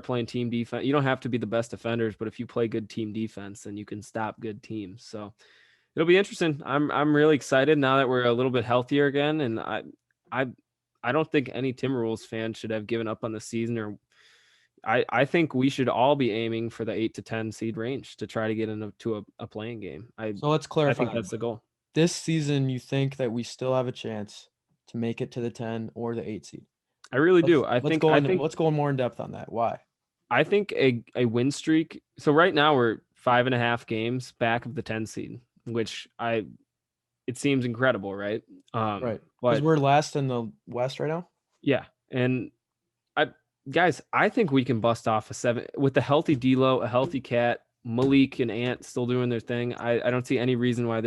playing team defense, you don't have to be the best defenders, but if you play good team defense, then you can stop good teams. So it'll be interesting. I'm really excited now that we're a little bit healthier again, and I I don't think any Timberwolves fan should have given up on the season, or I think we should all be aiming for the 8 to 10 seed range to try to get into a playing game. So let's I clarify. think that's the goal. This season, you think that we still have a chance to make it to the 10 or the 8 seed? I really do. Let's go more in depth on that. Why? I think a win streak. So right now we're 5.5 games back of the 10 seed, which it seems incredible, right? Right. Because we're last in the West right now. Yeah. And I think we can bust off a 7 with a healthy D'Lo, a healthy Cat, Malik and Ant still doing their thing. I don't see any reason why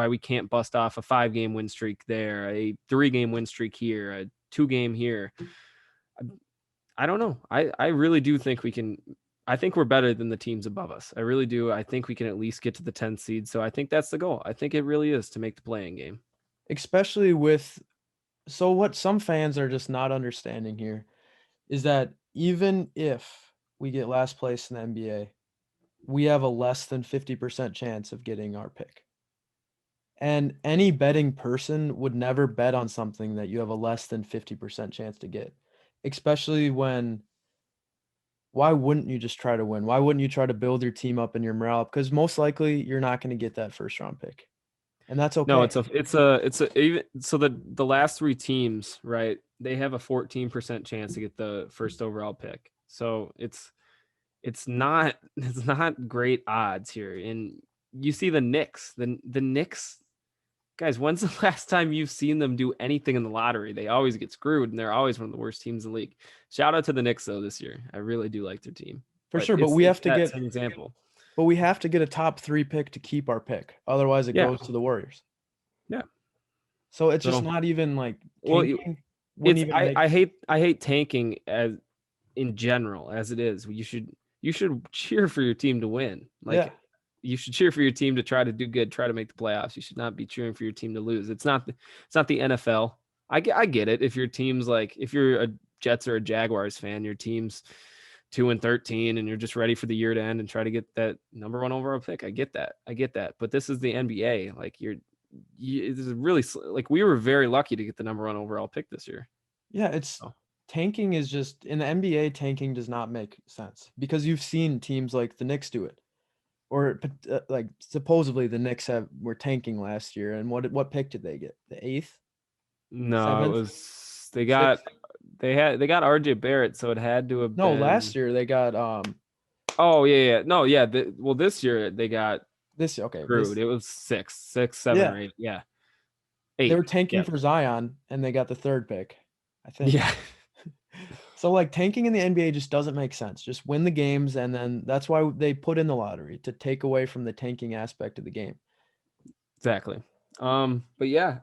we can't bust off a 5-game win streak there, a 3-game win streak here, a 2-game here. I don't know. I really do think we can. I think we're better than the teams above us. I really do. I think we can at least get to the 10th seed. So I think that's the goal. I think it really is to make the playing game. Especially so what some fans are just not understanding here is that even if we get last place in the NBA, we have a less than 50% chance of getting our pick. And any betting person would never bet on something that you have a less than 50% chance to get, especially when why wouldn't you just try to win? Why wouldn't you try to build your team up and your morale up? Because most likely you're not going to get that first round pick. And that's okay. No, even so the last 3 teams, right? They have a 14% chance to get the first overall pick. So it's not great odds here. And you see the Knicks, the Knicks, guys, when's the last time you've seen them do anything in the lottery? They always get screwed, and they're always one of the worst teams in the league. Shout out to the Knicks though this year. I really do like their team. For sure, but we have to get an example. But we have to get a top 3 pick to keep our pick. Otherwise, it goes to the Warriors. Yeah. So it's just not even like tanking. I hate tanking as in general as it is. You should cheer for your team to win. You should cheer for your team to try to do good, try to make the playoffs. You should not be cheering for your team to lose. It's not the NFL. I get it. If your team's if you're a Jets or a Jaguars fan, your team's 2-13 and you're just ready for the year to end and try to get that number 1 overall pick. I get that. But this is the NBA. This is really we were very lucky to get the number 1 overall pick this year. Yeah, tanking is just in the NBA. Tanking does not make sense because you've seen teams like the Knicks do it, or supposedly the Knicks were tanking last year. And what pick did they get? The 8th? No, 7th? It was they got 6th? They got RJ Barrett, so it had to have been. Last year they got Oh yeah. No, yeah. This year they got okay. Screwed. It was 6, 7, or 8. Yeah. 8. They were tanking for Zion and they got the 3rd pick, I think. Yeah. So tanking in the NBA just doesn't make sense. Just win the games, and then that's why they put in the lottery, to take away from the tanking aspect of the game. Exactly. But yeah,